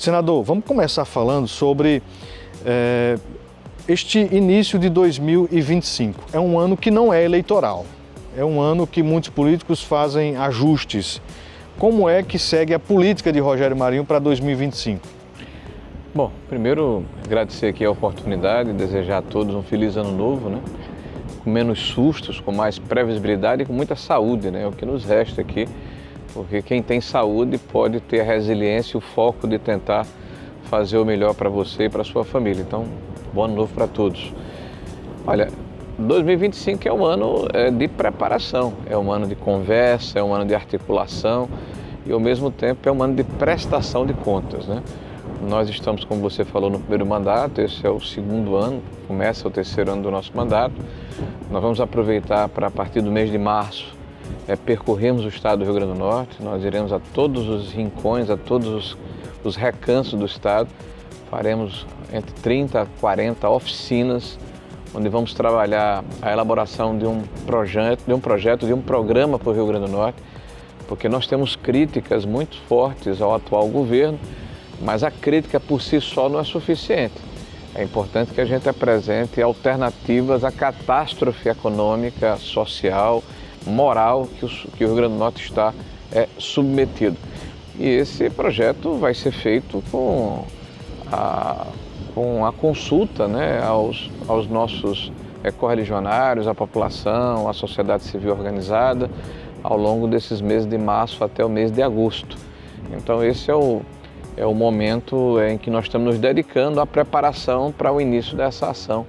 Senador, vamos começar falando sobre este início de 2025. É um ano que não é eleitoral, é um ano que muitos políticos fazem ajustes. Como é que segue a política de Rogério Marinho para 2025? Bom, primeiro agradecer aqui a oportunidade, desejar a todos um feliz ano novo, né? Com menos sustos, com mais previsibilidade e com muita saúde, né? É o que nos resta aqui, porque quem tem saúde pode ter a resiliência e o foco de tentar fazer o melhor para você e para a sua família. Então, bom ano novo para todos. Olha, 2025 é um ano de preparação, é um ano de conversa, é um ano de articulação e, ao mesmo tempo, é um ano de prestação de contas, né? Nós estamos, como você falou, no primeiro mandato, esse é o segundo ano, começa o terceiro ano do nosso mandato. Nós vamos aproveitar para, a partir do mês de março, percorrermos o estado do Rio Grande do Norte. Nós iremos a todos os rincões, a todos os recantos do estado. Faremos entre 30 a 40 oficinas, onde vamos trabalhar a elaboração de um projeto, de um programa para o Rio Grande do Norte, porque nós temos críticas muito fortes ao atual governo, mas a crítica por si só não é suficiente. É importante que a gente apresente alternativas à catástrofe econômica, social, moral que o Rio Grande do Norte está submetido. E esse projeto vai ser feito com a consulta, né, aos nossos correligionários, à população, à sociedade civil organizada, ao longo desses meses de março até o mês de agosto. Então esse é o momento em que nós estamos nos dedicando à preparação para o início dessa ação,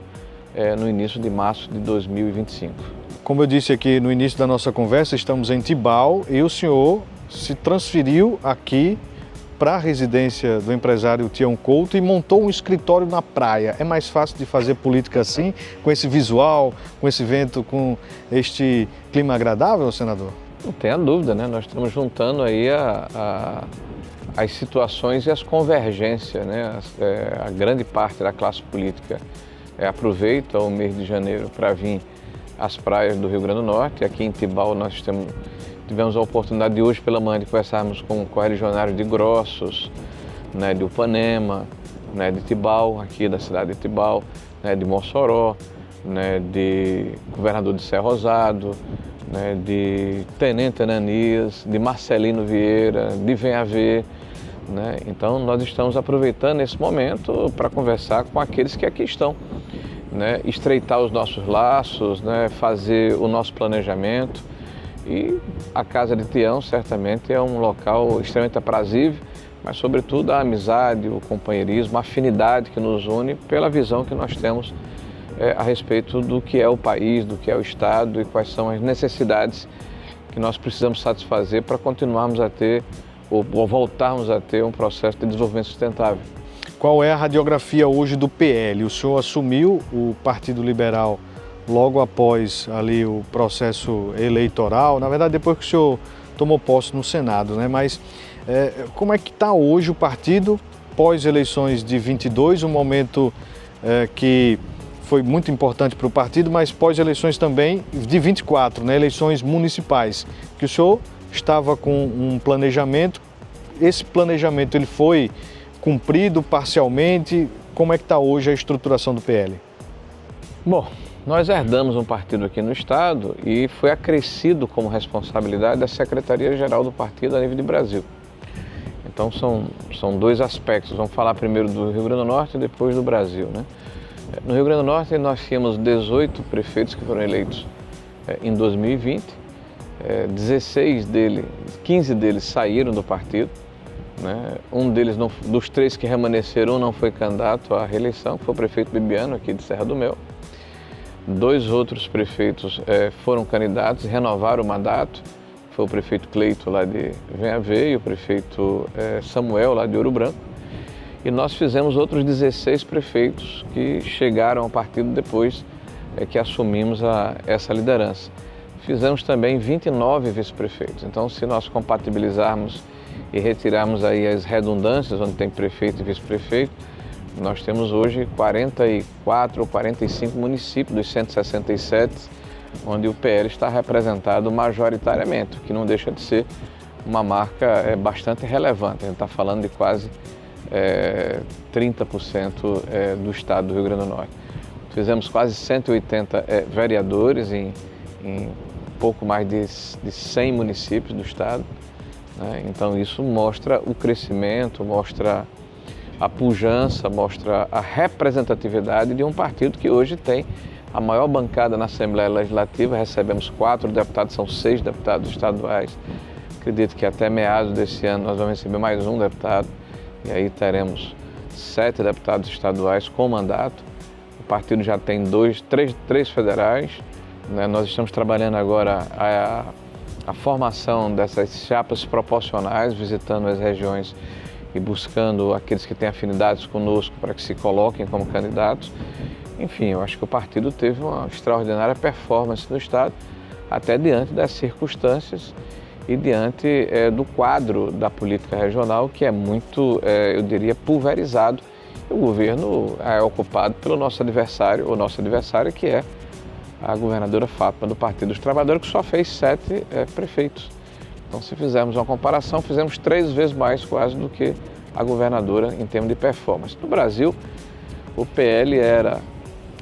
no início de março de 2025. Como eu disse aqui no início da nossa conversa, estamos em Tibau e o senhor se transferiu aqui para a residência do empresário Tião Couto e montou um escritório na praia. É mais fácil de fazer política assim, com esse visual, com esse vento, com este clima agradável, senador? Não tenha dúvida, né? Nós estamos juntando aí as situações e as convergências, né? A grande parte da classe política aproveita o mês de janeiro para vir às praias do Rio Grande do Norte. Aqui em Tibau nós tivemos a oportunidade de hoje pela manhã de conversarmos com correligionários de Grossos, né, de Upanema, né, de Tibau, aqui da cidade de Tibau, né, de Mossoró, né, de governador de Serra Rosado, né, de Tenente Ananias, de Marcelino Vieira, de Venhaver, né? Então nós estamos aproveitando esse momento para conversar com aqueles que aqui estão, né, estreitar os nossos laços, né, fazer o nosso planejamento. E a Casa de Tião certamente é um local extremamente aprazível, mas sobretudo a amizade, o companheirismo, a afinidade que nos une pela visão que nós temos a respeito do que é o país, do que é o Estado e quais são as necessidades que nós precisamos satisfazer para continuarmos a ter ou voltarmos a ter um processo de desenvolvimento sustentável. Qual é a radiografia hoje do PL? O senhor assumiu o Partido Liberal logo após ali o processo eleitoral, na verdade depois que o senhor tomou posse no Senado, né? Mas como é que está hoje o partido pós-eleições de 22, um momento que foi muito importante para o partido, mas pós-eleições também de 24, né? Eleições municipais, que o senhor estava com um planejamento, esse planejamento ele foi cumprido parcialmente, como é que está hoje a estruturação do PL? Bom, nós herdamos um partido aqui no Estado e foi acrescido como responsabilidade da Secretaria-Geral do partido a nível de Brasil. Então são dois aspectos, vamos falar primeiro do Rio Grande do Norte e depois do Brasil, né? No Rio Grande do Norte nós tínhamos 18 prefeitos que foram eleitos em 2020, 15 deles saíram do partido, né? Um deles, dos 3 que permaneceram, não foi candidato à reeleição, que foi o prefeito Bibiano, aqui de Serra do Mel. 2 outros prefeitos foram candidatos e renovaram o mandato, foi o prefeito Cleito lá de Venhaver e o prefeito Samuel lá de Ouro Branco. E nós fizemos outros 16 prefeitos que chegaram ao partido depois que assumimos essa liderança. Fizemos também 29 vice-prefeitos. Então, se nós compatibilizarmos e retirarmos aí as redundâncias, onde tem prefeito e vice-prefeito, nós temos hoje 44 ou 45 municípios dos 167, onde o PL está representado majoritariamente, o que não deixa de ser uma marca bastante relevante. A gente está falando de quase 30% do estado do Rio Grande do Norte. Fizemos quase 180 vereadores em pouco mais de 100 municípios do estado, né? Então isso mostra o crescimento, mostra a pujança, mostra a representatividade de um partido que hoje tem a maior bancada na Assembleia Legislativa. Recebemos 4 deputados, são 6 deputados estaduais. Acredito que até meados desse ano nós vamos receber mais um deputado e aí teremos 7 deputados estaduais com mandato. O partido já tem 3 federais, né? Nós estamos trabalhando agora a formação dessas chapas proporcionais, visitando as regiões e buscando aqueles que têm afinidades conosco para que se coloquem como candidatos. Enfim, eu acho que o partido teve uma extraordinária performance no estado, até diante das circunstâncias e diante do quadro da política regional, que é muito, eu diria, pulverizado. O governo é ocupado pelo nosso adversário, ou nosso adversário, que é a governadora Fátima do Partido dos Trabalhadores, que só fez 7 prefeitos. Então, se fizermos uma comparação, fizemos 3 vezes mais quase do que a governadora em termos de performance. No Brasil, o PL era,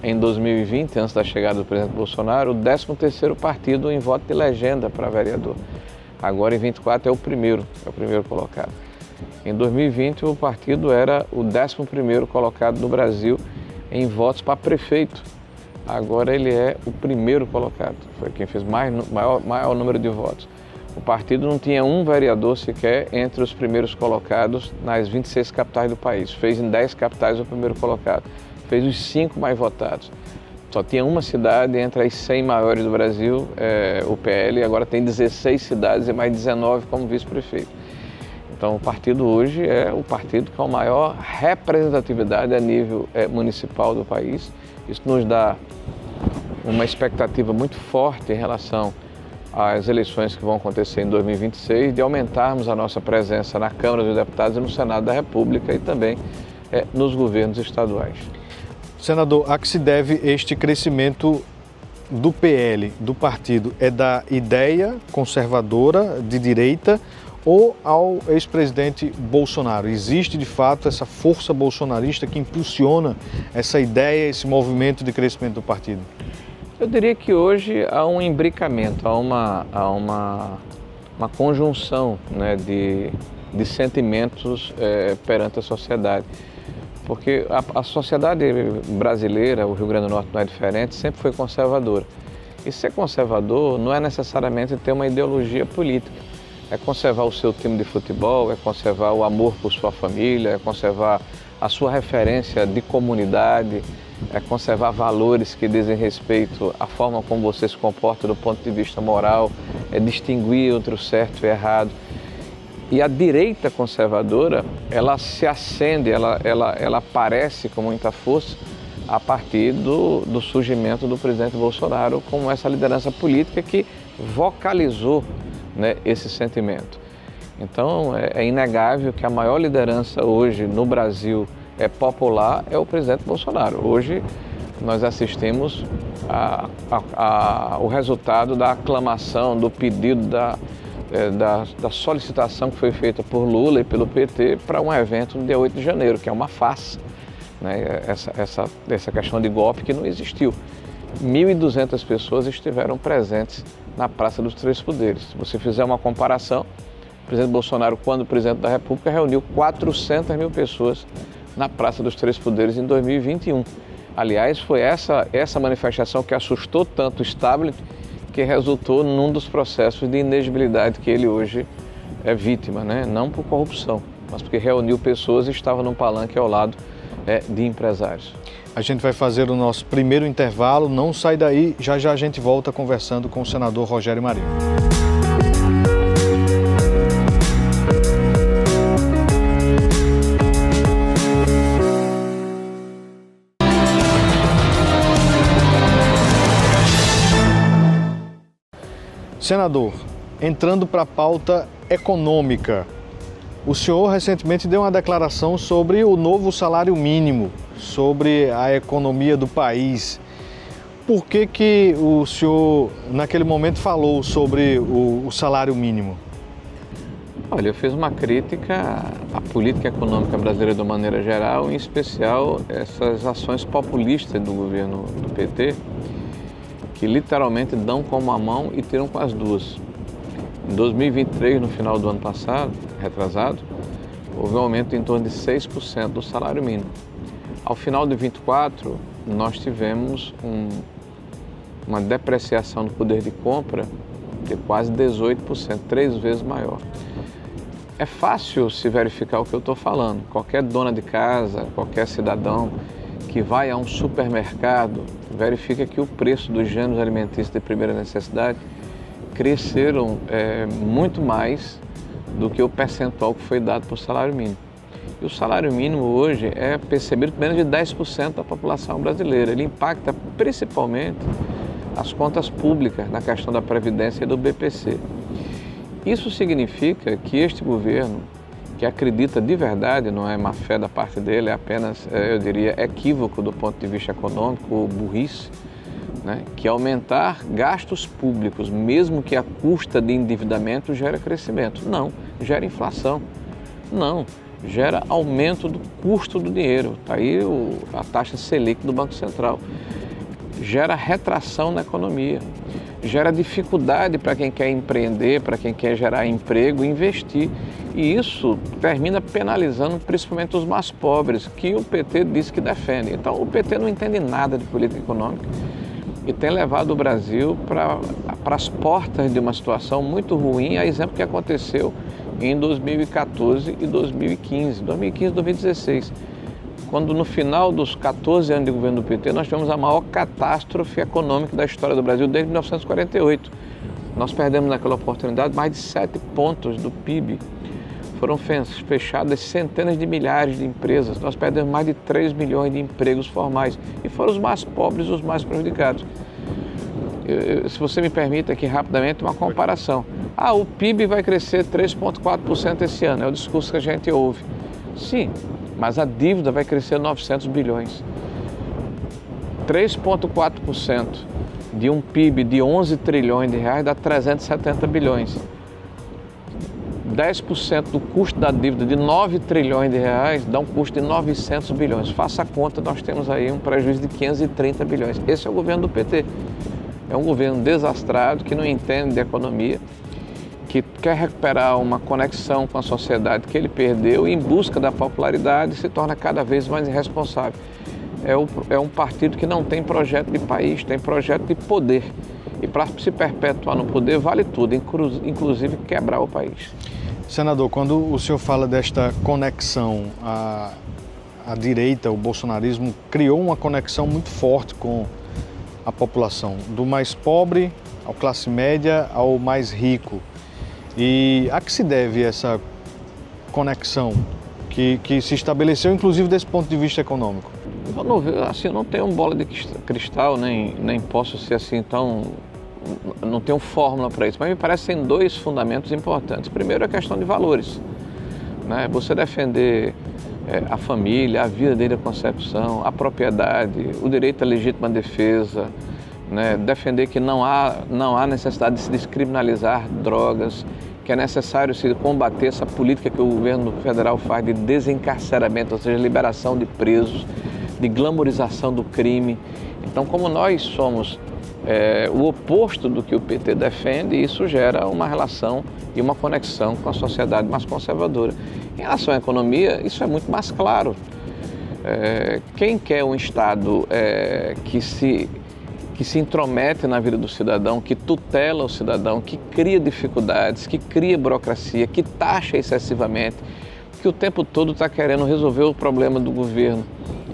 em 2020, antes da chegada do presidente Bolsonaro, o 13º partido em voto de legenda para vereador. Agora, em 24, é o primeiro colocado. Em 2020, o partido era o 11º colocado no Brasil em votos para prefeito. Agora ele é o primeiro colocado, foi quem fez maior número de votos. O partido não tinha um vereador sequer entre os primeiros colocados nas 26 capitais do país. Fez em 10 capitais o primeiro colocado, fez os 5 mais votados. Só tinha uma cidade entre as 100 maiores do Brasil, o PL, agora tem 16 cidades e mais 19 como vice-prefeito. Então o partido hoje é o partido com a maior representatividade a nível municipal do país. Isso nos dá uma expectativa muito forte em relação às eleições que vão acontecer em 2026, de aumentarmos a nossa presença na Câmara dos Deputados e no Senado da República e também nos governos estaduais. Senador, a que se deve este crescimento do PL, do partido? É da ideia conservadora de direita ou ao ex-presidente Bolsonaro? Existe de fato essa força bolsonarista que impulsiona essa ideia, esse movimento de crescimento do partido? Eu diria que hoje há um imbricamento, há uma conjunção, né, de sentimentos perante a sociedade. Porque a sociedade brasileira, o Rio Grande do Norte não é diferente, sempre foi conservadora. E ser conservador não é necessariamente ter uma ideologia política. É conservar o seu time de futebol, é conservar o amor por sua família, é conservar a sua referência de comunidade, é conservar valores que dizem respeito à forma como você se comporta do ponto de vista moral, é distinguir entre o certo e o errado. E a direita conservadora, ela se acende, ela aparece com muita força a partir do surgimento do presidente Bolsonaro como essa liderança política que vocalizou, né, esse sentimento. Então, é inegável que a maior liderança hoje no Brasil popular é o presidente Bolsonaro. Hoje, nós assistimos o resultado da aclamação, do pedido, da solicitação que foi feita por Lula e pelo PT para um evento no dia 8 de janeiro, que é uma farsa, né? Essa questão de golpe que não existiu. 1.200 pessoas estiveram presentes na Praça dos Três Poderes. Se você fizer uma comparação, o presidente Bolsonaro, quando presidente da República, reuniu 400 mil pessoas na Praça dos Três Poderes em 2021. Aliás, foi essa manifestação que assustou tanto o establishment que resultou num dos processos de inegibilidade que ele hoje é vítima, né? Não por corrupção, mas porque reuniu pessoas e estava num palanque ao lado de empresários. A gente vai fazer o nosso primeiro intervalo, não sai daí, já já a gente volta conversando com o senador Rogério Marinho. Senador, entrando para a pauta econômica, o senhor recentemente deu uma declaração sobre o novo salário mínimo, sobre a economia do país. Por que o senhor, naquele momento, falou sobre o salário mínimo? Olha, eu fiz uma crítica à política econômica brasileira de uma maneira geral, em especial essas ações populistas do governo do PT, que literalmente dão com uma mão e tiram com as duas. Em 2023, no final do ano passado, retrasado, houve um aumento em torno de 6% do salário mínimo. Ao final de 2024, nós tivemos uma depreciação do poder de compra de quase 18%, 3 vezes maior. É fácil se verificar o que eu estou falando. Qualquer dona de casa, qualquer cidadão que vai a um supermercado, verifica que o preço dos gêneros alimentícios de primeira necessidade cresceram muito mais do que o percentual que foi dado para o salário mínimo. E o salário mínimo hoje é percebido por menos de 10% da população brasileira. Ele impacta principalmente as contas públicas na questão da Previdência e do BPC. Isso significa que este governo, que acredita de verdade, não é má fé da parte dele, é apenas, eu diria, equívoco do ponto de vista econômico, ou burrice, né? Que aumentar gastos públicos, mesmo que a custa de endividamento, gera crescimento. Não, gera inflação. Não, gera aumento do custo do dinheiro. Está aí a taxa Selic do Banco Central. Gera retração na economia, gera dificuldade para quem quer empreender, para quem quer gerar emprego, investir. E isso termina penalizando principalmente os mais pobres, que o PT diz que defende. Então o PT não entende nada de política econômica e tem levado o Brasil para as portas de uma situação muito ruim, a exemplo que aconteceu em 2014 e 2015, 2016. Quando no final dos 14 anos de governo do PT, nós tivemos a maior catástrofe econômica da história do Brasil desde 1948. Nós perdemos naquela oportunidade mais de 7 pontos do PIB. Foram fechadas centenas de milhares de empresas. Nós perdemos mais de 3 milhões de empregos formais. E foram os mais pobres os mais prejudicados. Se você me permite aqui rapidamente uma comparação. O PIB vai crescer 3,4% esse ano. É o discurso que a gente ouve. Sim, mas a dívida vai crescer 900 bilhões. 3,4% de um PIB de 11 trilhões de reais dá 370 bilhões. 10% do custo da dívida de 9 trilhões de reais dá um custo de 900 bilhões. Faça a conta, nós temos aí um prejuízo de 530 bilhões. Esse é o governo do PT. É um governo desastrado, que não entende de economia, que quer recuperar uma conexão com a sociedade que ele perdeu e em busca da popularidade se torna cada vez mais irresponsável. É um partido que não tem projeto de país, tem projeto de poder. E para se perpetuar no poder vale tudo, inclusive quebrar o país. Senador, quando o senhor fala desta conexão, a direita, o bolsonarismo, criou uma conexão muito forte com a população, do mais pobre ao classe média ao mais rico. E a que se deve essa conexão que se estabeleceu, inclusive desse ponto de vista econômico? Eu não tenho bola de cristal, nem posso ser assim tão... Não tenho fórmula para isso, mas me parece que tem 2 fundamentos importantes. Primeiro, a questão de valores, né? Você defender a família, a vida desde a concepção, a propriedade, o direito à legítima defesa, né? Defender que não há necessidade de se descriminalizar drogas, que é necessário se combater essa política que o governo federal faz de desencarceramento, ou seja, liberação de presos, de glamorização do crime. Então, como nós somos o oposto do que o PT defende, isso gera uma relação e uma conexão com a sociedade mais conservadora. Em relação à economia, isso é muito mais claro. Quem quer um Estado que se intromete na vida do cidadão, que tutela o cidadão, que cria dificuldades, que cria burocracia, que taxa excessivamente, que o tempo todo está querendo resolver o problema do governo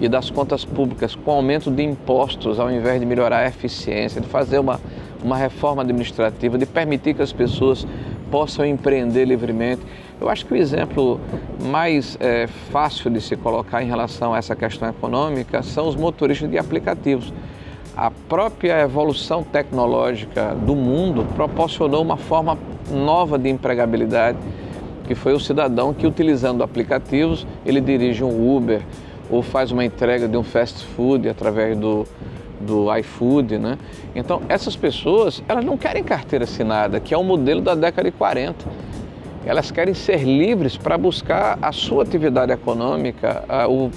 e das contas públicas com aumento de impostos, ao invés de melhorar a eficiência, de fazer uma reforma administrativa, de permitir que as pessoas possam empreender livremente. Eu acho que o exemplo mais fácil de se colocar em relação a essa questão econômica são os motoristas de aplicativos. A própria evolução tecnológica do mundo proporcionou uma forma nova de empregabilidade, que foi o cidadão que, utilizando aplicativos, ele dirige um Uber ou faz uma entrega de um fast food através do iFood, né? Então, essas pessoas, elas não querem carteira assinada, que é o modelo da década de 40. elas querem ser livres para buscar a sua atividade econômica,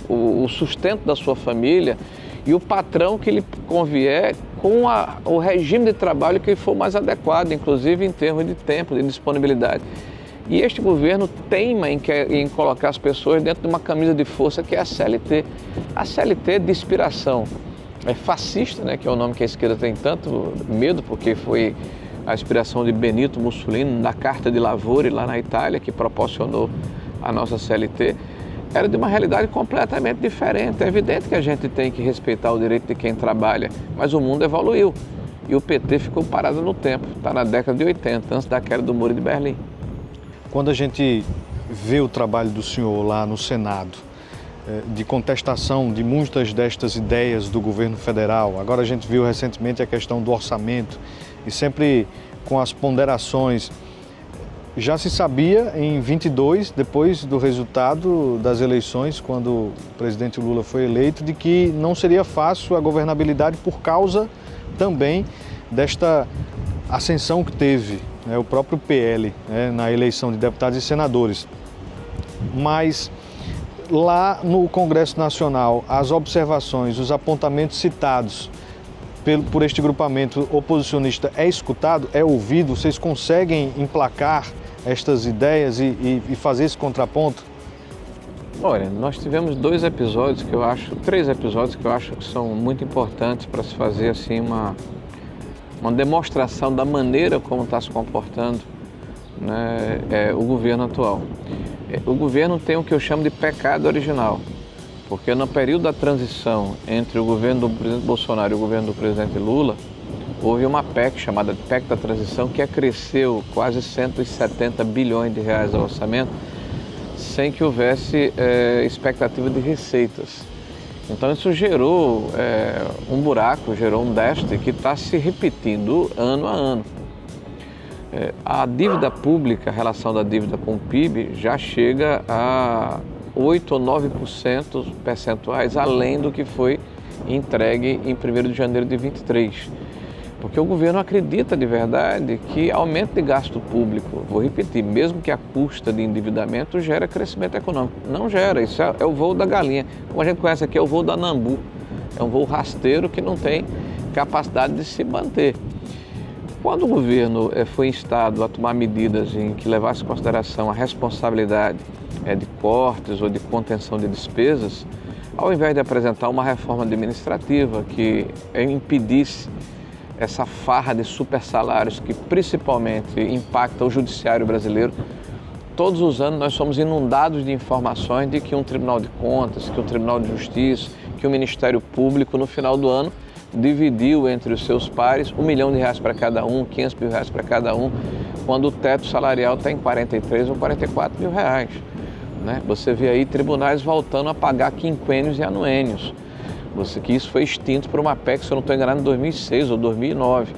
o sustento da sua família e o patrão que lhe convier com o regime de trabalho que for mais adequado, inclusive em termos de tempo, de disponibilidade. E este governo teima em colocar as pessoas dentro de uma camisa de força que é a CLT. A CLT de inspiração fascista, né, que é o nome que a esquerda tem tanto medo, porque foi a inspiração de Benito Mussolini na Carta de Lavori, lá na Itália, que proporcionou a nossa CLT, era de uma realidade completamente diferente. É evidente que a gente tem que respeitar o direito de quem trabalha, mas o mundo evoluiu e o PT ficou parado no tempo, está na década de 80, antes da queda do Muro de Berlim. Quando a gente vê o trabalho do senhor lá no Senado, de contestação de muitas destas ideias do governo federal, agora a gente viu recentemente a questão do orçamento e sempre com as ponderações, já se sabia em 22, depois do resultado das eleições, quando o presidente Lula foi eleito, de que não seria fácil a governabilidade por causa também desta ascensão que teve o próprio PL na eleição de deputados e senadores. Mas lá no Congresso Nacional, as observações, os apontamentos citados por este grupamento oposicionista é escutado, é ouvido? Vocês conseguem emplacar estas ideias e fazer esse contraponto? Olha, nós tivemos três episódios que eu acho que são muito importantes para se fazer assim uma demonstração da maneira como está se comportando, né, o governo atual. O governo tem o que eu chamo de pecado original, porque no período da transição entre o governo do presidente Bolsonaro e o governo do presidente Lula, houve uma PEC chamada PEC da transição que acresceu quase 170 bilhões de reais ao orçamento sem que houvesse expectativa de receitas. Então isso gerou um buraco, gerou um déficit que está se repetindo ano a ano. A dívida pública, a relação da dívida com o PIB já chega a 8 ou 9% percentuais além do que foi entregue em 1º de janeiro de 23. Porque o governo acredita de verdade que aumento de gasto público, vou repetir, mesmo que a custa de endividamento gera crescimento econômico. Não gera, isso é o voo da galinha. Como a gente conhece aqui, é o voo da Nambu. É um voo rasteiro que não tem capacidade de se manter. Quando o governo foi instado a tomar medidas em que levasse em consideração a responsabilidade de cortes ou de contenção de despesas, ao invés de apresentar uma reforma administrativa que impedisse essa farra de super salários que principalmente impacta o judiciário brasileiro, todos os anos nós somos inundados de informações de que um Tribunal de Contas, que um Tribunal de Justiça, que o Ministério Público no final do ano dividiu entre os seus pares R$1 milhão para cada um, R$500 mil para cada um, quando o teto salarial está em 43 ou 44 mil reais. Né? Você vê aí tribunais voltando a pagar quinquênios e anuênios. Que isso foi extinto por uma PEC, se eu não estou enganado, em 2006 ou 2009.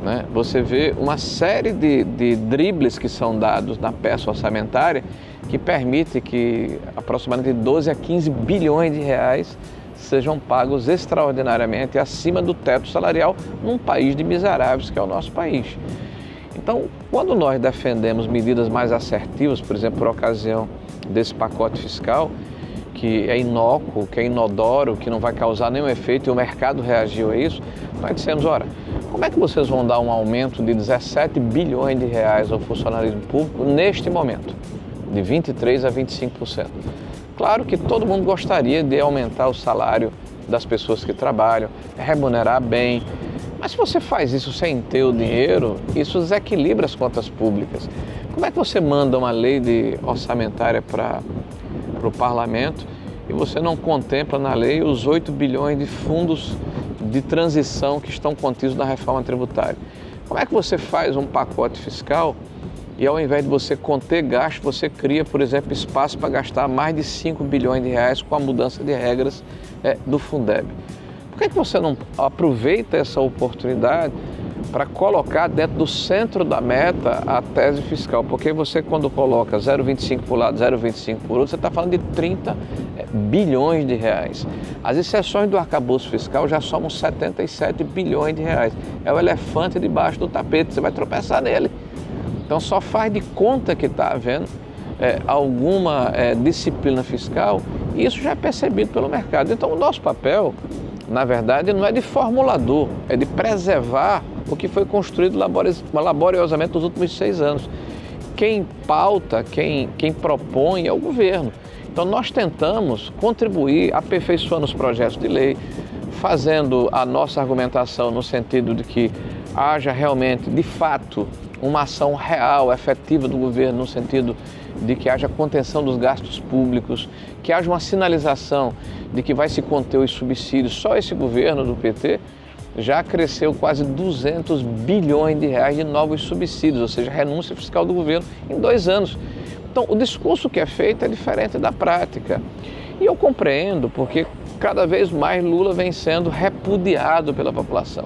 Né? Você vê uma série de dribles que são dados na peça orçamentária que permite que aproximadamente 12 a 15 bilhões de reais sejam pagos extraordinariamente acima do teto salarial num país de miseráveis que é o nosso país. Então, quando nós defendemos medidas mais assertivas, por exemplo, por ocasião desse pacote fiscal, que é inócuo, que é inodoro, que não vai causar nenhum efeito e o mercado reagiu a isso, nós dissemos, ora, como é que vocês vão dar um aumento de 17 bilhões de reais ao funcionalismo público neste momento, de 23% a 25%? Claro que todo mundo gostaria de aumentar o salário das pessoas que trabalham, remunerar bem, mas se você faz isso sem ter o dinheiro, isso desequilibra as contas públicas. Como é que você manda uma lei orçamentária para o parlamento e você não contempla na lei os 8 bilhões de fundos de transição que estão contidos na reforma tributária? Como é que você faz um pacote fiscal e ao invés de você conter gasto, você cria, por exemplo, espaço para gastar mais de 5 bilhões de reais com a mudança de regras do Fundeb? Por que você não aproveita essa oportunidade para colocar dentro do centro da meta a tese fiscal? Porque você, quando coloca 0,25 por um lado, 0,25 por outro, você está falando de 30 bilhões de reais. As exceções do arcabouço fiscal já somam 77 bilhões de reais. É o elefante debaixo do tapete, você vai tropeçar nele. Então só faz de conta que está havendo alguma disciplina fiscal, e isso já é percebido pelo mercado. Então o nosso papel, na verdade, não é de formulador, é de preservar o que foi construído laboriosamente nos últimos 6 anos. Quem pauta, quem propõe é o governo. Então nós tentamos contribuir, aperfeiçoando os projetos de lei, fazendo a nossa argumentação no sentido de que haja realmente, de fato, uma ação real, efetiva do governo, no sentido de que haja contenção dos gastos públicos, que haja uma sinalização de que vai se conter os subsídios. Só esse governo do PT já cresceu quase 200 bilhões de reais de novos subsídios, ou seja, renúncia fiscal do governo em 2 anos. Então, o discurso que é feito é diferente da prática. E eu compreendo, porque cada vez mais Lula vem sendo repudiado pela população.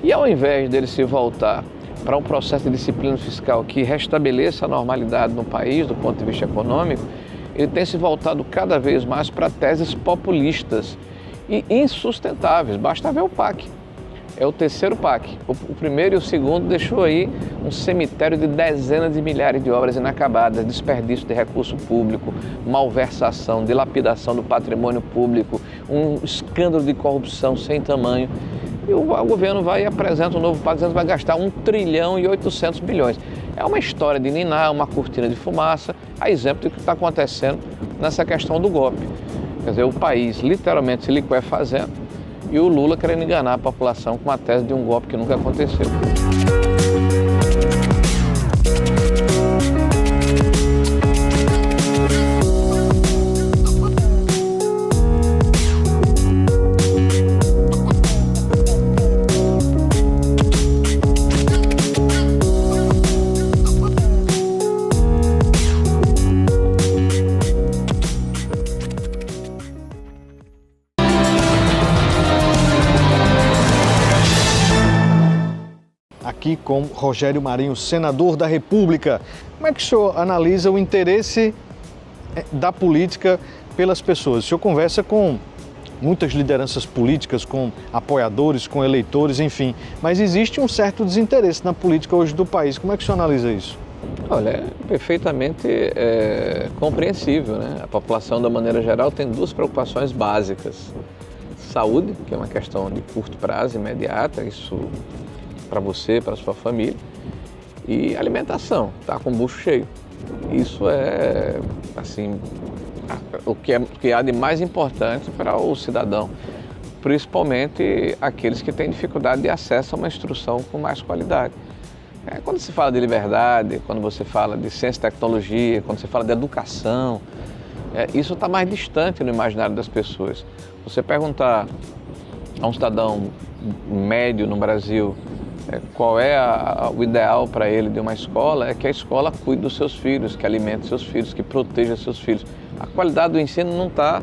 E ao invés dele se voltar para um processo de disciplina fiscal que restabeleça a normalidade no país, do ponto de vista econômico, ele tem se voltado cada vez mais para teses populistas e insustentáveis. Basta ver o PAC. É o terceiro PAC. O primeiro e o segundo deixou aí um cemitério de dezenas de milhares de obras inacabadas, desperdício de recurso público, malversação, dilapidação do patrimônio público, um escândalo de corrupção sem tamanho. E o governo vai e apresenta um novo PAC dizendo que vai gastar 1 trilhão e 800 bilhões. É uma história de ninar, uma cortina de fumaça, a exemplo do que está acontecendo nessa questão do golpe. Quer dizer, o país literalmente se liquefazendo e o Lula querendo enganar a população com a tese de um golpe que nunca aconteceu. Aqui com Rogério Marinho, senador da República. Como é que o senhor analisa o interesse da política pelas pessoas? O senhor conversa com muitas lideranças políticas, com apoiadores, com eleitores, enfim, mas existe um certo desinteresse na política hoje do país. Como é que o senhor analisa isso? Olha, é perfeitamente compreensível, né? A população, da maneira geral, tem 2 preocupações básicas. Saúde, que é uma questão de curto prazo, imediata, isso para você, para a sua família, e alimentação, tá com o bucho cheio. Isso é, assim, o que há de mais importante para o cidadão, principalmente aqueles que têm dificuldade de acesso a uma instrução com mais qualidade. Quando se fala de liberdade, quando você fala de ciência e tecnologia, quando você fala de educação, isso está mais distante no imaginário das pessoas. Você perguntar a um cidadão médio no Brasil qual é o ideal para ele de uma escola, é que a escola cuide dos seus filhos, que alimente seus filhos, que proteja seus filhos. A qualidade do ensino não está,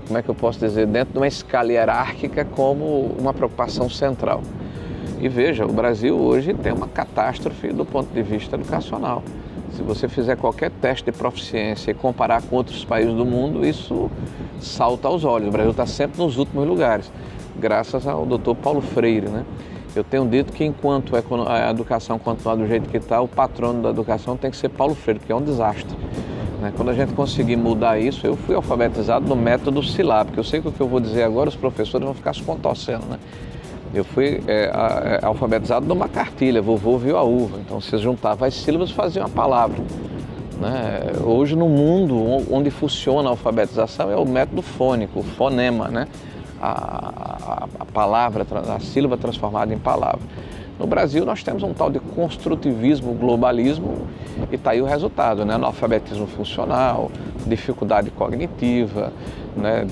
como é que eu posso dizer, dentro de uma escala hierárquica como uma preocupação central. E veja, o Brasil hoje tem uma catástrofe do ponto de vista educacional. Se você fizer qualquer teste de proficiência e comparar com outros países do mundo, isso salta aos olhos. O Brasil está sempre nos últimos lugares, graças ao Dr. Paulo Freire, né? Eu tenho dito que enquanto a educação continuar do jeito que está, o patrono da educação tem que ser Paulo Freire, porque é um desastre. Quando a gente conseguir mudar isso, eu fui alfabetizado no método silábico. Eu sei que o que eu vou dizer agora, os professores vão ficar se contorcendo, né? Eu fui alfabetizado numa cartilha, vovô viu a uva. Então, você juntava as sílabas e fazia uma palavra. Hoje, no mundo onde funciona a alfabetização, é o método fônico, o fonema, né? A palavra, a sílaba transformada em palavra. No Brasil, nós temos um tal de construtivismo, globalismo, e está aí o resultado, né? Analfabetismo funcional, dificuldade cognitiva, né?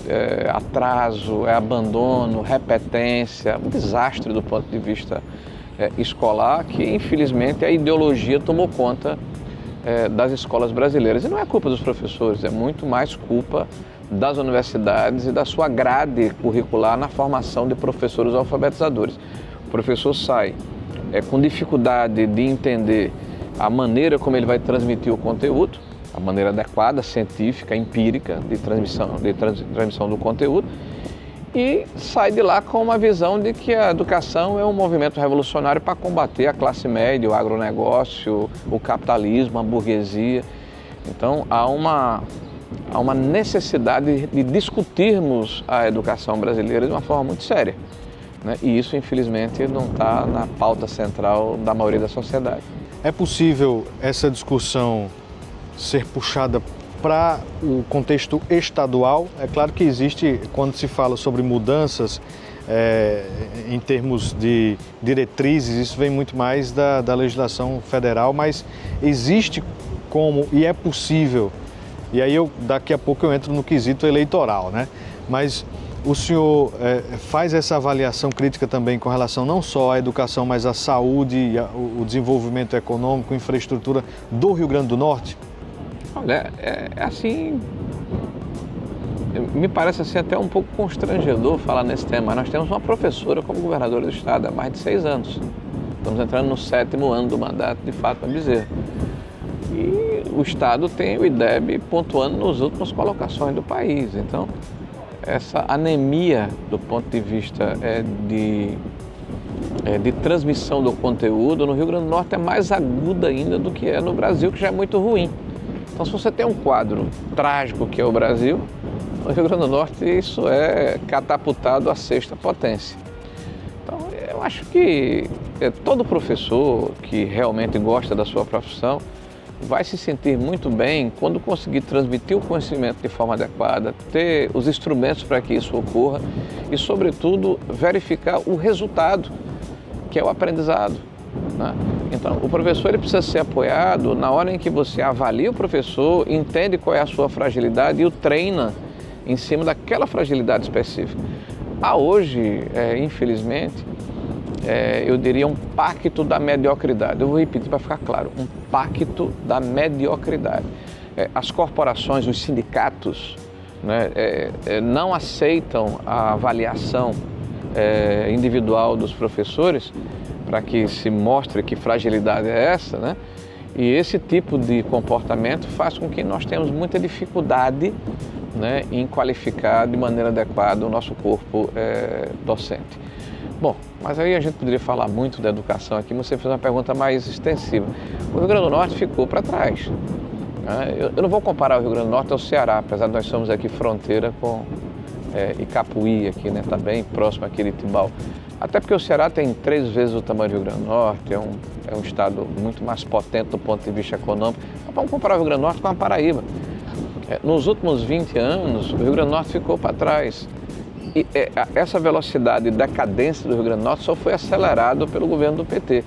Atraso, abandono, repetência, um desastre do ponto de vista escolar, que infelizmente a ideologia tomou conta das escolas brasileiras. E não é culpa dos professores, é muito mais culpa das universidades e da sua grade curricular na formação de professores alfabetizadores. O professor sai com dificuldade de entender a maneira como ele vai transmitir o conteúdo, a maneira adequada, científica, empírica de transmissão do conteúdo, e sai de lá com uma visão de que a educação é um movimento revolucionário para combater a classe média, o agronegócio, o capitalismo, a burguesia. Então há uma necessidade de discutirmos a educação brasileira de uma forma muito séria, né? E isso, infelizmente, não está na pauta central da maioria da sociedade. É possível essa discussão ser puxada para o contexto estadual? É claro que existe, quando se fala sobre mudanças em termos de diretrizes, isso vem muito mais da legislação federal, mas existe como, e é possível, e aí daqui a pouco eu entro no quesito eleitoral, né? Mas o senhor faz essa avaliação crítica também com relação não só à educação, mas à saúde, o desenvolvimento econômico, infraestrutura do Rio Grande do Norte? Olha, assim, me parece assim até um pouco constrangedor falar nesse tema. Nós temos uma professora como governadora do estado há mais de 6 anos. Estamos entrando no 7º ano do mandato de Fátima Bezerra. E o estado tem o IDEB pontuando nas últimas colocações do país. Então, essa anemia do ponto de vista de transmissão do conteúdo no Rio Grande do Norte é mais aguda ainda do que é no Brasil, que já é muito ruim. Então, se você tem um quadro trágico que é o Brasil, no Rio Grande do Norte isso é catapultado à 6ª potência. Então, eu acho que todo professor que realmente gosta da sua profissão vai se sentir muito bem quando conseguir transmitir o conhecimento de forma adequada, ter os instrumentos para que isso ocorra e, sobretudo, verificar o resultado, que é o aprendizado, né? Então, o professor ele precisa ser apoiado na hora em que você avalia o professor, entende qual é a sua fragilidade e o treina em cima daquela fragilidade específica. Há hoje, infelizmente, eu diria um pacto da mediocridade. Eu vou repetir para ficar claro, um pacto da mediocridade. As corporações, os sindicatos, né, não aceitam a avaliação individual dos professores para que se mostre que fragilidade é essa, né? E esse tipo de comportamento faz com que nós tenhamos muita dificuldade, né, em qualificar de maneira adequada o nosso corpo docente. Bom, mas aí a gente poderia falar muito da educação aqui, mas você fez uma pergunta mais extensiva. O Rio Grande do Norte ficou para trás, né? Eu não vou comparar o Rio Grande do Norte ao Ceará, apesar de nós somos aqui fronteira com Icapuí, aqui, né, tá bem próximo aqui de Tibau. Até porque o Ceará tem 3 vezes o tamanho do Rio Grande do Norte, é um estado muito mais potente do ponto de vista econômico. Mas vamos comparar o Rio Grande do Norte com a Paraíba. Nos últimos 20 anos, o Rio Grande do Norte ficou para trás. E essa velocidade de decadência do Rio Grande do Norte só foi acelerado pelo governo do PT.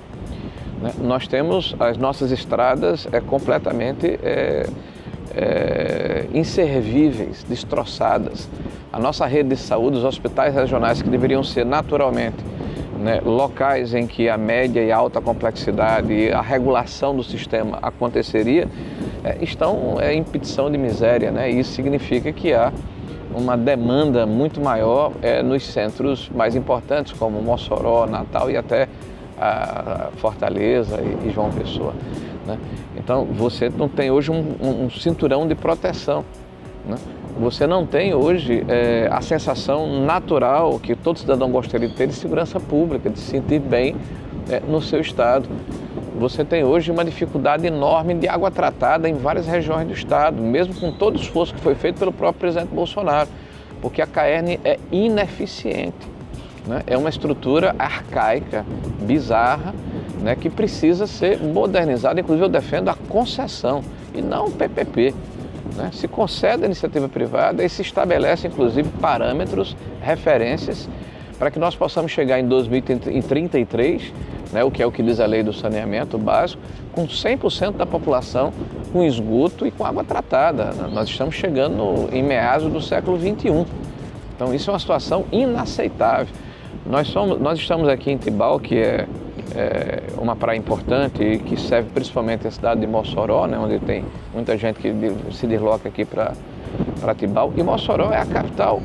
Né? Nós temos as nossas estradas completamente inservíveis, destroçadas. A nossa rede de saúde, os hospitais regionais que deveriam ser naturalmente, né, locais em que a média e a alta complexidade e a regulação do sistema aconteceria, estão em petição de miséria, né? E isso significa que há uma demanda muito maior nos centros mais importantes, como Mossoró, Natal e até a Fortaleza e João Pessoa, né? Então, você não tem hoje um cinturão de proteção, né? Você não tem hoje a sensação natural que todo cidadão gostaria de ter de segurança pública, de se sentir bem no seu estado. Você tem hoje uma dificuldade enorme de água tratada em várias regiões do estado, mesmo com todo o esforço que foi feito pelo próprio presidente Bolsonaro, porque a CAERN é ineficiente, né? É uma estrutura arcaica, bizarra, né, que precisa ser modernizada. Inclusive eu defendo a concessão e não o PPP. Né? Se concede a iniciativa privada e se estabelece, inclusive, parâmetros, referências, para que nós possamos chegar em 2033, né, o que é o que diz a lei do saneamento básico, com 100% da população com esgoto e com água tratada. Nós estamos chegando em meados do século XXI. Então isso é uma situação inaceitável. Nós estamos aqui em Tibau, que é uma praia importante e que serve principalmente a cidade de Mossoró, né, onde tem muita gente que se desloca aqui para Tibau. E Mossoró é a capital,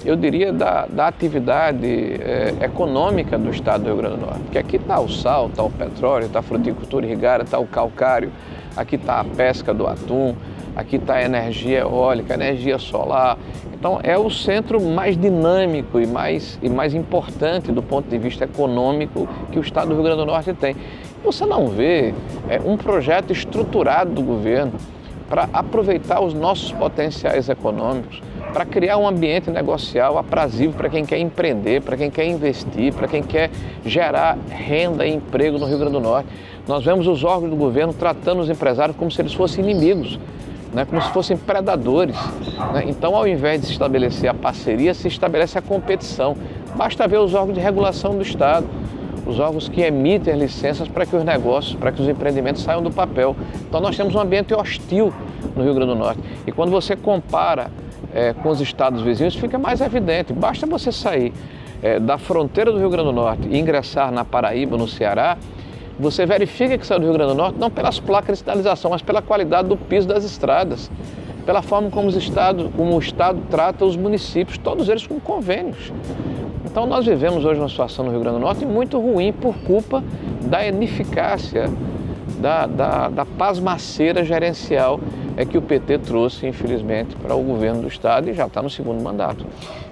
eu diria, da atividade econômica do estado do Rio Grande do Norte. Porque aqui está o sal, está o petróleo, está a fruticultura irrigada, está o calcário, aqui está a pesca do atum, aqui está a energia eólica, a energia solar. Então é o centro mais dinâmico e mais importante do ponto de vista econômico que o estado do Rio Grande do Norte tem. Você não vê um projeto estruturado do governo para aproveitar os nossos potenciais econômicos, para criar um ambiente negocial aprazível para quem quer empreender, para quem quer investir, para quem quer gerar renda e emprego no Rio Grande do Norte. Nós vemos os órgãos do governo tratando os empresários como se eles fossem inimigos, né, como se fossem predadores. Né? Então, ao invés de se estabelecer a parceria, se estabelece a competição. Basta ver os órgãos de regulação do Estado, os órgãos que emitem licenças para que os negócios, para que os empreendimentos saiam do papel. Então, nós temos um ambiente hostil no Rio Grande do Norte. E quando você compara com os estados vizinhos, fica mais evidente. Basta você sair da fronteira do Rio Grande do Norte e ingressar na Paraíba, no Ceará, você verifica que saiu do Rio Grande do Norte não pelas placas de sinalização, mas pela qualidade do piso das estradas, pela forma como o Estado trata os municípios, todos eles com convênios. Então nós vivemos hoje uma situação no Rio Grande do Norte muito ruim por culpa da ineficácia, da pasmaceira gerencial que o PT trouxe, infelizmente, para o governo do Estado e já está no segundo mandato.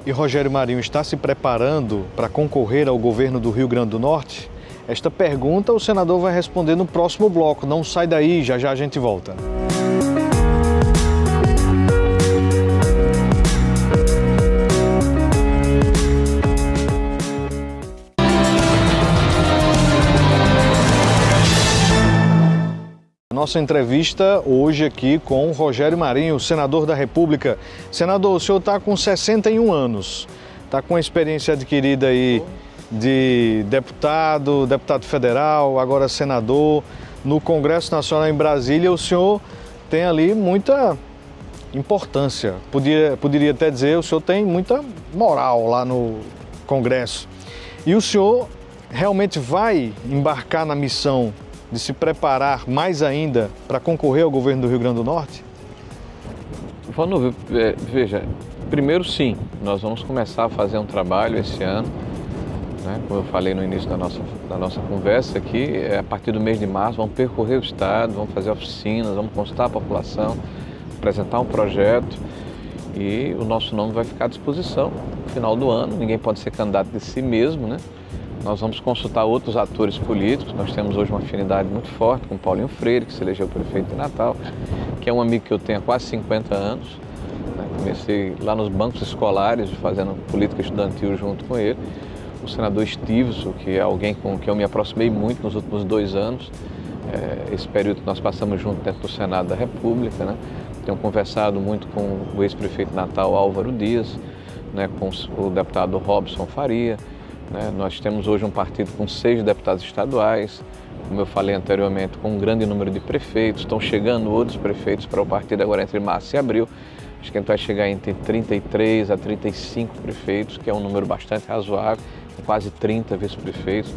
E Rogério Marinho está se preparando para concorrer ao governo do Rio Grande do Norte? Esta pergunta o senador vai responder no próximo bloco. Não sai daí, já já a gente volta. Nossa entrevista hoje aqui com o Rogério Marinho, senador da República. Senador, o senhor está com 61 anos, está com a experiência adquirida aí de deputado federal, agora senador, no Congresso Nacional em Brasília. O senhor tem ali muita importância, poderia até dizer, o senhor tem muita moral lá no Congresso. E o senhor realmente vai embarcar na missão de se preparar mais ainda para concorrer ao governo do Rio Grande do Norte? Veja, primeiro sim, nós vamos começar a fazer um trabalho esse ano, né? Como eu falei no início da nossa conversa aqui, a partir do mês de março vamos percorrer o estado, vamos fazer oficinas, vamos consultar a população, apresentar um projeto e o nosso nome vai ficar à disposição no final do ano. Ninguém pode ser candidato de si mesmo, né? Nós vamos consultar outros atores políticos. Nós temos hoje uma afinidade muito forte com Paulinho Freire, que se elegeu prefeito de Natal, que é um amigo que eu tenho há quase 50 anos. Né? Comecei lá nos bancos escolares, fazendo política estudantil junto com ele. O senador Stiveson, que é alguém com quem eu me aproximei muito nos últimos 2 anos. Esse período que nós passamos junto dentro do Senado da República. Né? Tenho conversado muito com o ex-prefeito de Natal, Álvaro Dias, né? Com o deputado Robson Faria. Nós temos hoje um partido com 6 deputados estaduais, como eu falei anteriormente, com um grande número de prefeitos. Estão chegando outros prefeitos para o partido agora entre março e abril. Acho que a gente vai chegar entre 33 a 35 prefeitos, que é um número bastante razoável, com quase 30 vice-prefeitos.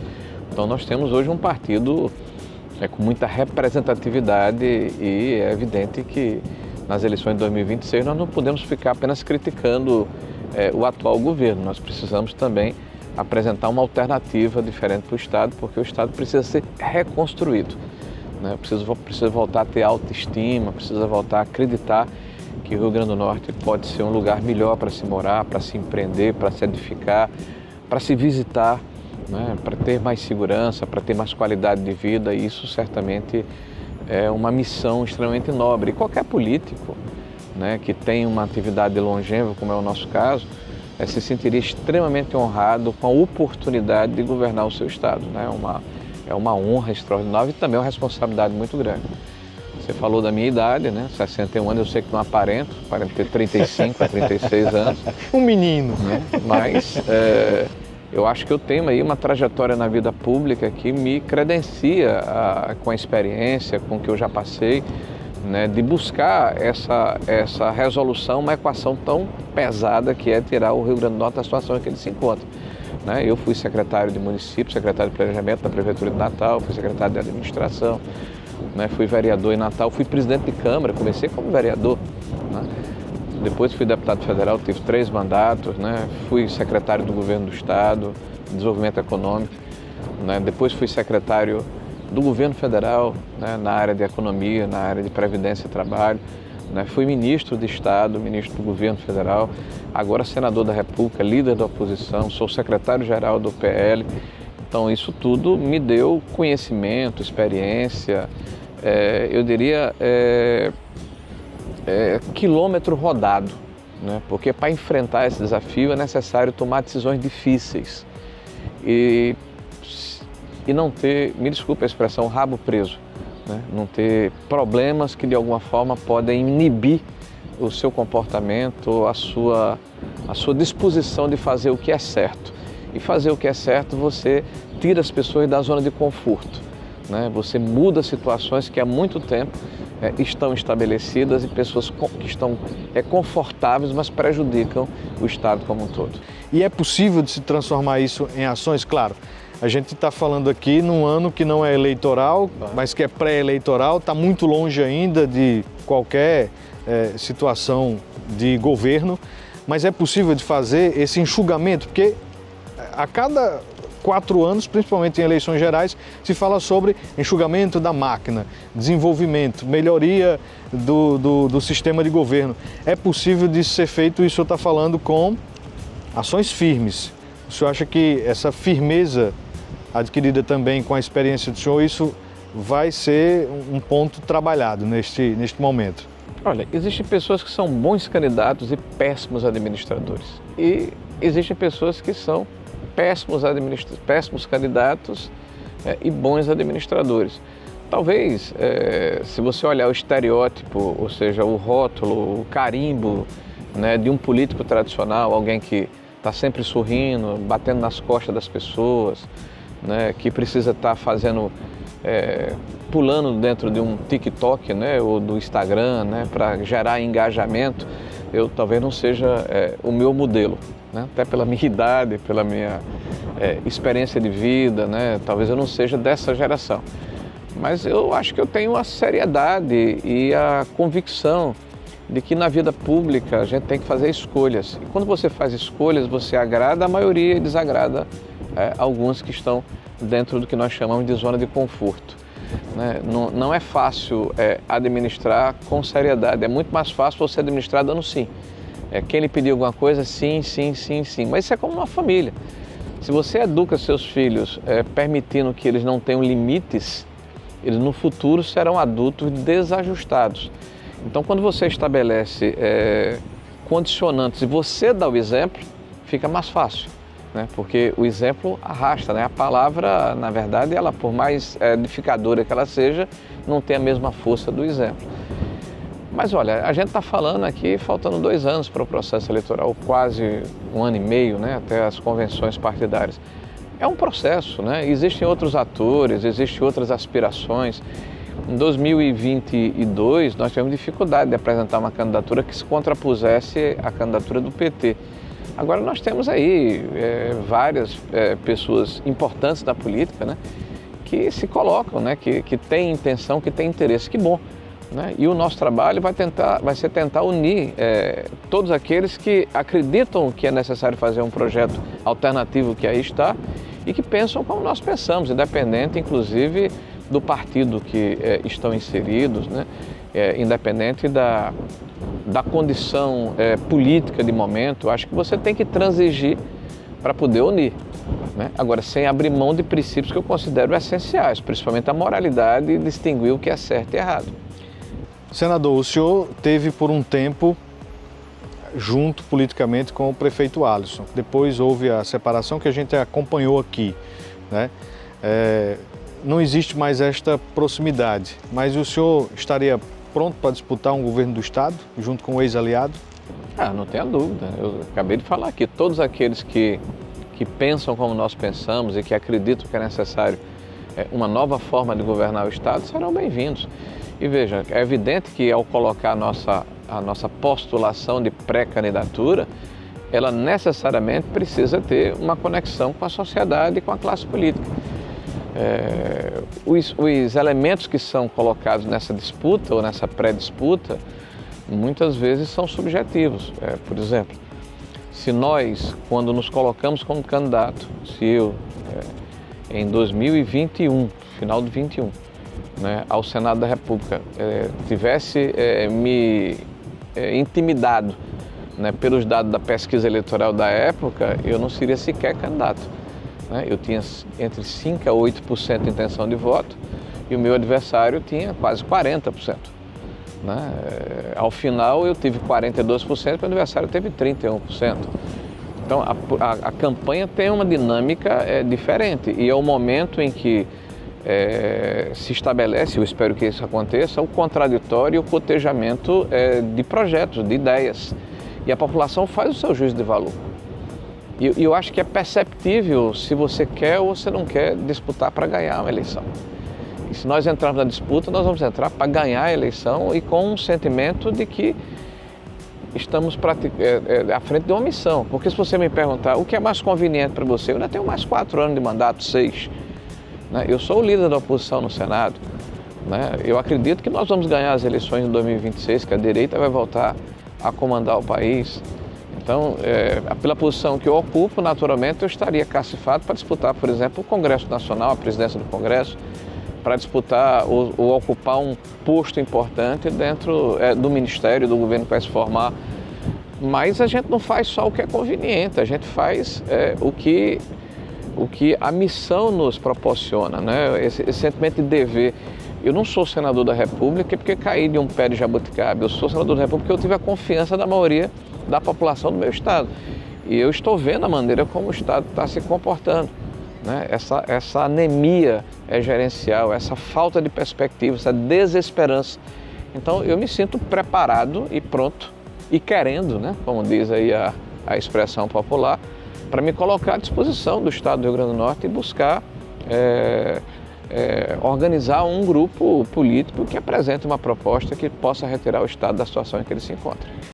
Então nós temos hoje um partido com muita representatividade e é evidente que nas eleições de 2026 nós não podemos ficar apenas criticando o atual governo. Nós precisamos também apresentar uma alternativa diferente para o Estado, porque o Estado precisa ser reconstruído. Né? Precisa voltar a ter autoestima, precisa voltar a acreditar que o Rio Grande do Norte pode ser um lugar melhor para se morar, para se empreender, para se edificar, para se visitar, né? Para ter mais segurança, para ter mais qualidade de vida. E isso certamente é uma missão extremamente nobre. E qualquer político, né, que tem uma atividade longeva, como é o nosso caso, se sentiria extremamente honrado com a oportunidade de governar o seu estado. Né? É uma honra extraordinária e também uma responsabilidade muito grande. Você falou da minha idade, né? 61 anos, eu sei que não aparento ter 35 a 36 anos. Um menino. Né? Mas eu acho que eu tenho aí uma trajetória na vida pública que me credencia com a experiência, com o que eu já passei, né, de buscar essa resolução, uma equação tão pesada que é tirar o Rio Grande do Norte da situação em que ele se encontra. Né? Eu fui secretário de município, secretário de planejamento da Prefeitura de Natal, fui secretário de administração, né, fui vereador em Natal, fui presidente de Câmara, comecei como vereador. Né? Depois fui deputado federal, tive 3 mandatos, né? Fui secretário do governo do Estado, de desenvolvimento econômico, né? Depois fui secretário do governo federal, né, na área de economia, na área de previdência e trabalho, né? Fui ministro de Estado, ministro do governo federal, agora senador da República, líder da oposição, sou secretário-geral do PL. Então isso tudo me deu conhecimento, experiência, eu diria quilômetro rodado, né? Porque para enfrentar esse desafio é necessário tomar decisões difíceis e não ter, me desculpe a expressão, rabo preso, né? Não ter problemas que de alguma forma podem inibir o seu comportamento, a sua disposição de fazer o que é certo. E fazer o que é certo, você tira as pessoas da zona de conforto, né? Você muda situações que há muito tempo estão estabelecidas e pessoas que estão confortáveis, mas prejudicam o Estado como um todo. E é possível de se transformar isso em ações? Claro, a gente está falando aqui num ano que não é eleitoral, mas que é pré-eleitoral, está muito longe ainda de qualquer situação de governo, mas é possível de fazer esse enxugamento, porque a cada 4 anos, principalmente em eleições gerais, se fala sobre enxugamento da máquina, desenvolvimento, melhoria do sistema de governo. É possível de ser feito, isso eu estou falando com ações firmes. O senhor acha que essa firmeza adquirida também com a experiência do senhor, isso vai ser um ponto trabalhado neste momento? Olha, existem pessoas que são bons candidatos e péssimos administradores. E existem pessoas que são péssimos candidatos e bons administradores. Talvez, se você olhar o estereótipo, ou seja, o rótulo, o carimbo, né, de um político tradicional, alguém que está sempre sorrindo, batendo nas costas das pessoas, né, que precisa estar pulando dentro de um TikTok, né, ou do Instagram, né, para gerar engajamento, eu talvez não seja o meu modelo, né, até pela minha idade, pela minha experiência de vida, né, talvez eu não seja dessa geração. Mas eu acho que eu tenho a seriedade e a convicção de que na vida pública a gente tem que fazer escolhas. E quando você faz escolhas, você agrada a maioria e desagrada alguns que estão dentro do que nós chamamos de zona de conforto, né? Não é fácil administrar com seriedade, é muito mais fácil você administrar dando sim. Quem lhe pedir alguma coisa, sim, sim, sim, sim. Mas isso é como uma família. Se você educa seus filhos permitindo que eles não tenham limites, eles no futuro serão adultos desajustados. Então, quando você estabelece condicionantes e você dá o exemplo, fica mais fácil, né? Porque o exemplo arrasta, né? A palavra, na verdade, ela, por mais edificadora que ela seja, não tem a mesma força do exemplo. Mas olha, a gente está falando aqui, faltando 2 anos para o processo eleitoral, quase 1 ano e meio, né? Até as convenções partidárias. É um processo, né? Existem outros atores, existem outras aspirações. Em 2022, nós tivemos dificuldade de apresentar uma candidatura que se contrapusesse à candidatura do PT. Agora nós temos aí várias pessoas importantes da política, né, que se colocam, né, que têm intenção, que têm interesse. Que bom, né? E o nosso trabalho vai ser tentar unir todos aqueles que acreditam que é necessário fazer um projeto alternativo que aí está e que pensam como nós pensamos, independente, inclusive, do partido que estão inseridos, né? Independente da condição política de momento. Acho que você tem que transigir para poder unir, né? Agora, sem abrir mão de princípios que eu considero essenciais, principalmente a moralidade e distinguir o que é certo e errado. Senador, o senhor teve por um tempo junto politicamente com o prefeito Alisson. Depois houve a separação que a gente acompanhou aqui, né? Não existe mais esta proximidade, mas o senhor estaria pronto para disputar um governo do Estado, junto com o ex-aliado? Não tenha dúvida. Eu acabei de falar aqui, todos aqueles que pensam como nós pensamos e que acreditam que é necessário uma nova forma de governar o Estado serão bem-vindos. E veja, é evidente que ao colocar a nossa postulação de pré-candidatura, ela necessariamente precisa ter uma conexão com a sociedade e com a classe política. Os elementos que são colocados nessa disputa ou nessa pré-disputa, muitas vezes são subjetivos. Por exemplo, se nós, quando nos colocamos como candidato, se eu, em 2021, final de 21, né, ao Senado da República tivesse me intimidado, né, pelos dados da pesquisa eleitoral da época, eu não seria sequer candidato, né? Eu tinha entre 5% a 8% de intenção de voto e o meu adversário tinha quase 40%. Né? Ao final eu tive 42% e o adversário teve 31%. Então a campanha tem uma dinâmica diferente e é o momento em que se estabelece, eu espero que isso aconteça, o contraditório e o cotejamento de projetos, de ideias. E a população faz o seu juízo de valor. E eu acho que é perceptível se você quer ou você não quer disputar para ganhar uma eleição. E se nós entrarmos na disputa, nós vamos entrar para ganhar a eleição e com um sentimento de que estamos à frente de uma missão. Porque se você me perguntar o que é mais conveniente para você, eu ainda tenho mais 4 anos de mandato, 6. Né? Eu sou o líder da oposição no Senado. Né? Eu acredito que nós vamos ganhar as eleições em 2026, que a direita vai voltar a comandar o país. Então, pela posição que eu ocupo, naturalmente, eu estaria cacifado para disputar, por exemplo, o Congresso Nacional, a presidência do Congresso, para disputar ou ocupar um posto importante dentro do ministério, do governo que vai se formar. Mas a gente não faz só o que é conveniente, a gente faz o que a missão nos proporciona, né? Esse sentimento de dever. Eu não sou senador da República porque caí de um pé de jabuticaba. Eu sou senador da República porque eu tive a confiança da maioria da população do meu estado. E eu estou vendo a maneira como o estado está se comportando. Né? Essa anemia gerencial, essa falta de perspectiva, essa desesperança. Então eu me sinto preparado e pronto e querendo, né? Como diz aí a expressão popular, para me colocar à disposição do estado do Rio Grande do Norte e buscar organizar um grupo político que apresente uma proposta que possa retirar o estado da situação em que ele se encontra.